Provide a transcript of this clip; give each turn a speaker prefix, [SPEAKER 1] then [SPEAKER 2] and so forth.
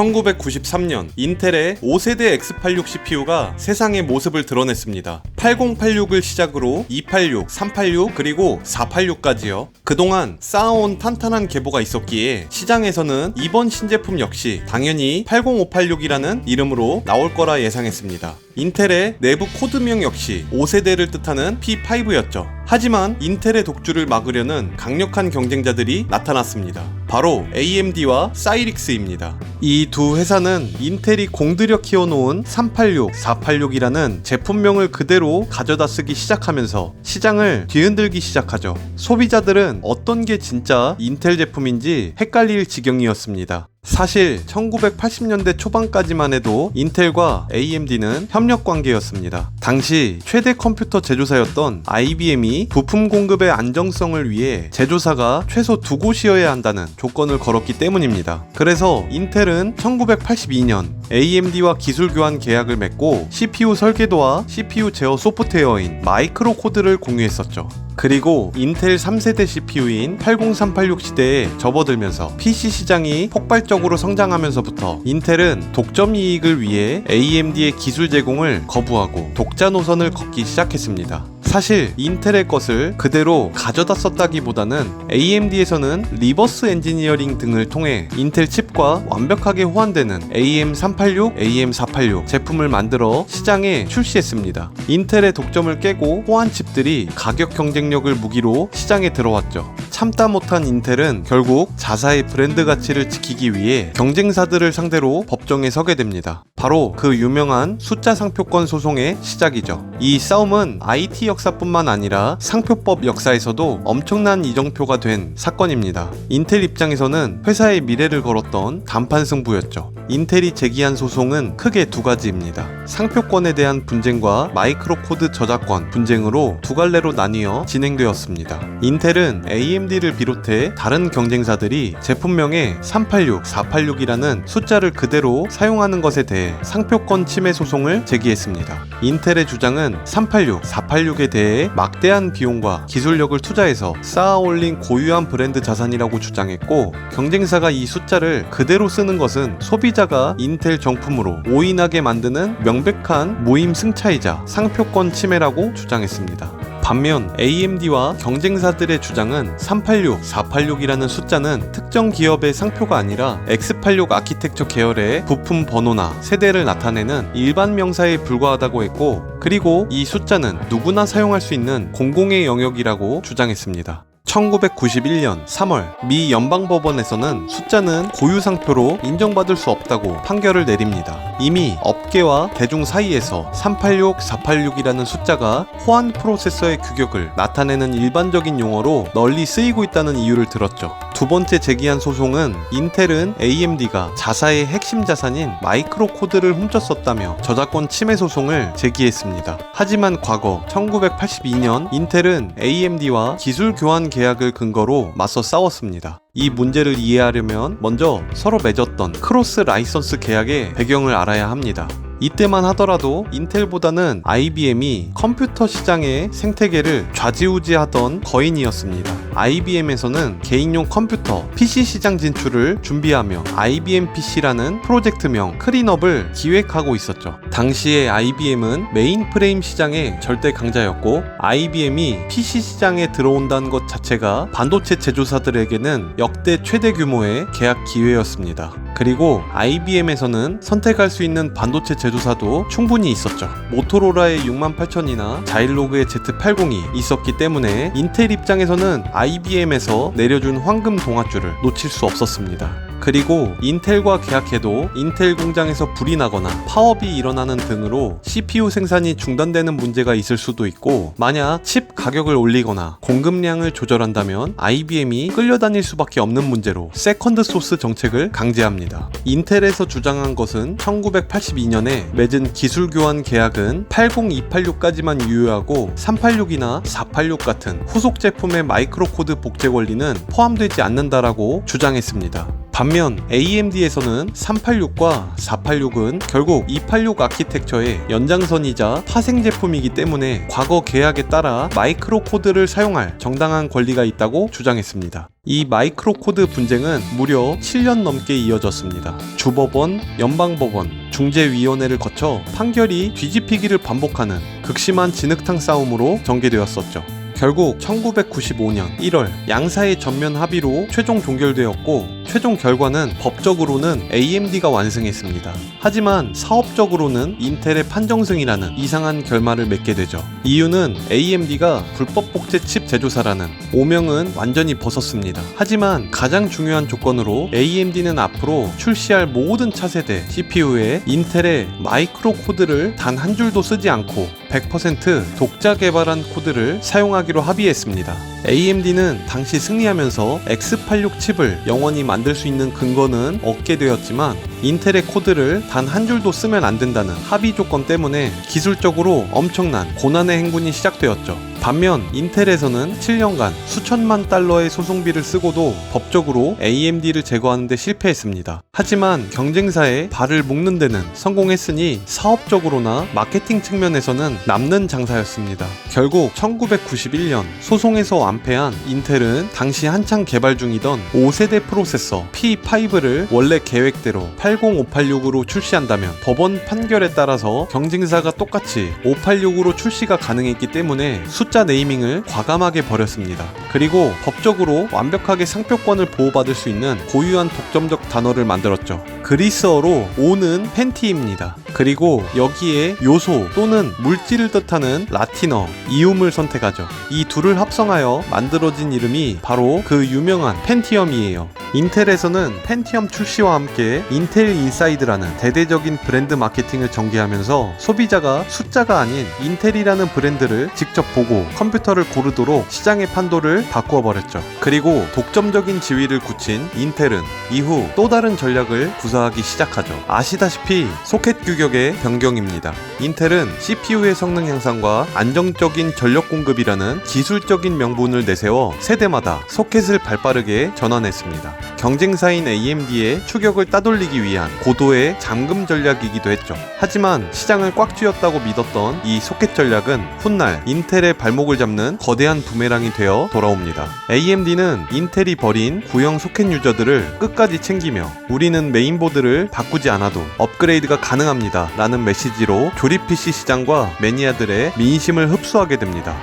[SPEAKER 1] 1993년 인텔의 5세대 X86 CPU가 세상의 모습을 드러냈습니다. 8086을 시작으로 286, 386 그리고 486까지요. 그동안 쌓아온 탄탄한 계보가 있었기에 시장에서는 이번 신제품 역시 당연히 80586이라는 이름으로 나올 거라 예상했습니다. 인텔의 내부 코드명 역시 5세대를 뜻하는 P5였죠. 하지만 인텔의 독주를 막으려는 강력한 경쟁자들이 나타났습니다. 바로 AMD와 사이릭스입니다. 이 두 회사는 인텔이 공들여 키워놓은 386, 486이라는 제품명을 그대로 가져다 쓰기 시작하면서 시장을 뒤흔들기 시작하죠. 소비자들은 어떤 게 진짜 인텔 제품인지 헷갈릴 지경이었습니다. 사실 1980년대 초반까지만 해도 인텔과 AMD는 협력 관계였습니다. 당시 최대 컴퓨터 제조사였던 IBM이 부품 공급의 안정성을 위해 제조사가 최소 2곳이어야 한다는 조건을 걸었기 때문입니다. 그래서 인텔은 1982년 AMD와 기술 교환 계약을 맺고 CPU 설계도와 CPU 제어 소프트웨어인 마이크로 코드를 공유했었죠. 그리고 인텔 3세대 CPU인 80386 시대에 접어들면서 PC 시장이 폭발적으로 성장하면서부터 인텔은 독점 이익을 위해 AMD의 기술 제공을 거부하고 독자 노선을 걷기 시작했습니다. 사실 인텔의 것을 그대로 가져다 썼다기보다는 AMD에서는 리버스 엔지니어링 등을 통해 인텔 칩과 완벽하게 호환되는 AM386, AM486 제품을 만들어 시장에 출시했습니다. 인텔의 독점을 깨고 호환 칩들이 가격 경쟁력을 무기로 시장에 들어왔죠. 참다 못한 인텔은 결국 자사의 브랜드 가치를 지키기 위해 경쟁사들을 상대로 법정에 서게 됩니다. 바로 그 유명한 숫자 상표권 소송의 시작이죠. 이 싸움은 IT 역사뿐만 아니라 상표법 역사에서도 엄청난 이정표가 된 사건입니다. 인텔 입장에서는 회사의 미래를 걸었던 단판 승부였죠. 인텔이 제기한 소송은 크게 두 가지입니다. 상표권에 대한 분쟁과 마이크로 코드 저작권 분쟁으로 두 갈래로 나뉘어 진행되었습니다. 인텔은 AMD를 비롯해 다른 경쟁사들이 제품명에 386, 486이라는 숫자를 그대로 사용하는 것에 대해 상표권 침해 소송을 제기했습니다. 인텔의 주장은 386, 486에 대해 막대한 비용과 기술력을 투자해서 쌓아올린 고유한 브랜드 자산이라고 주장했고, 경쟁사가 이 숫자를 그대로 쓰는 것은 소비자가 인텔 정품으로 오인하게 만드는 명백한 모임 승차이자 상표권 침해라고 주장했습니다. 반면 AMD와 경쟁사들의 주장은 386, 486이라는 숫자는 특정 기업의 상표가 아니라 X86 아키텍처 계열의 부품 번호나 세대를 나타내는 일반 명사에 불과하다고 했고, 그리고 이 숫자는 누구나 사용할 수 있는 공공의 영역이라고 주장했습니다. 1991년 3월 미 연방법원에서는 숫자는 고유상표로 인정받을 수 없다고 판결을 내립니다. 이미 업계와 대중 사이에서 386, 486이라는 숫자가 호환 프로세서의 규격을 나타내는 일반적인 용어로 널리 쓰이고 있다는 이유를 들었죠. 두 번째 제기한 소송은 인텔은 AMD가 자사의 핵심 자산인 마이크로 코드를 훔쳤었다며 저작권 침해 소송을 제기했습니다. 하지만 과거 1982년 인텔은 AMD와 기술 교환 계약을 근거로 맞서 싸웠습니다. 이 문제를 이해하려면 먼저 서로 맺었던 크로스 라이선스 계약의 배경을 알아야 합니다. 이때만 하더라도 인텔보다는 IBM이 컴퓨터 시장의 생태계를 좌지우지하던 거인이었습니다. IBM에서는 개인용 컴퓨터, PC 시장 진출을 준비하며 IBM PC라는 프로젝트명 클린업을 기획하고 있었죠. 당시에 IBM은 메인프레임 시장의 절대 강자였고, IBM이 PC 시장에 들어온다는 것 자체가 반도체 제조사들에게는 역대 최대 규모의 계약 기회였습니다. 그리고 IBM에서는 선택할 수 있는 반도체 제조사도 충분히 있었죠. 모토로라의 68000이나 자일로그의 Z80이 있었기 때문에 인텔 입장에서는 IBM에서 내려준 황금 동아줄을 놓칠 수 없었습니다. 그리고 인텔과 계약해도 인텔 공장에서 불이 나거나 파업이 일어나는 등으로 CPU 생산이 중단되는 문제가 있을 수도 있고, 만약 칩 가격을 올리거나 공급량을 조절한다면 IBM이 끌려다닐 수밖에 없는 문제로 세컨드 소스 정책을 강제합니다. 인텔에서 주장한 것은 1982년에 맺은 기술 교환 계약은 80286까지만 유효하고 386이나 486 같은 후속 제품의 마이크로 코드 복제 권리는 포함되지 않는다라고 주장했습니다. 반면 AMD에서는 386과 486은 결국 286 아키텍처의 연장선이자 파생 제품이기 때문에 과거 계약에 따라 마이크로 코드를 사용할 정당한 권리가 있다고 주장했습니다. 이 마이크로 코드 분쟁은 무려 7년 넘게 이어졌습니다. 주법원, 연방법원, 중재위원회를 거쳐 판결이 뒤집히기를 반복하는 극심한 진흙탕 싸움으로 전개되었었죠. 결국 1995년 1월 양사의 전면 합의로 최종 종결되었고, 최종 결과는 법적으로는 AMD가 완승했습니다. 하지만 사업적으로는 인텔의 판정승이라는 이상한 결말을 맺게 되죠. 이유는 AMD가 불법 복제 칩 제조사라는 오명은 완전히 벗었습니다. 하지만 가장 중요한 조건으로 AMD는 앞으로 출시할 모든 차세대 CPU에 인텔의 마이크로 코드를 단 한 줄도 쓰지 않고 100% 독자 개발한 코드를 사용하기로 합의했습니다. AMD는 당시 승리하면서 X86 칩을 영원히 만들 수 있는 근거는 얻게 되었지만, 인텔의 코드를 단 한 줄도 쓰면 안 된다는 합의 조건 때문에 기술적으로 엄청난 고난의 행군이 시작되었죠. 반면 인텔에서는 7년간 수천만 달러의 소송비를 쓰고도 법적으로 AMD를 제거하는 데 실패했습니다. 하지만 경쟁사에 발을 묶는 데는 성공했으니 사업적으로나 마케팅 측면에서는 남는 장사였습니다. 결국 1991년 소송에서 완패한 인텔은 당시 한창 개발 중이던 5세대 프로세서 P5를 원래 계획대로 80586으로 출시한다면 법원 판결에 따라서 경쟁사가 똑같이 586으로 출시가 가능했기 때문에 숫자 네이밍을 과감하게 버렸습니다. 그리고 법적으로 완벽하게 상표권을 보호받을 수 있는 고유한 독점적 단어를 만들었죠. 그리스어로 O는 펜티입니다. 그리고 여기에 요소 또는 물질을 뜻하는 라틴어 이움을 선택하죠. 이 둘을 합성하여 만들어진 이름이 바로 그 유명한 펜티엄이에요. 인텔에서는 펜티엄 출시와 함께 인텔 인사이드라는 대대적인 브랜드 마케팅을 전개하면서 소비자가 숫자가 아닌 인텔이라는 브랜드를 직접 보고 컴퓨터를 고르도록 시장의 판도를 바꾸어 버렸죠. 그리고 독점적인 지위를 굳힌 인텔은 이후 또 다른 전략을 구사하기 시작하죠. 아시다시피 소켓 규격의 변경입니다. 인텔은 CPU의 성능 향상과 안정적인 전력 공급이라는 기술적인 명분을 내세워 세대마다 소켓을 발빠르게 전환했습니다. 경쟁사인 AMD의 추격을 따돌리기 위한 고도의 잠금 전략이기도 했죠. 하지만 시장을 꽉 쥐었다고 믿었던 이 소켓 전략은 훗날 인텔의 발목을 잡는 거대한 부메랑이 되어 돌아옵니다. AMD는 인텔이 버린 구형 소켓 유저들을 끝까지 챙기며 우리는 메인보드를 바꾸지 않아도 업그레이드가 가능합니다 라는 메시지로 조립 PC 시장과 매니아들의 민심을 흡수하게 됩니다.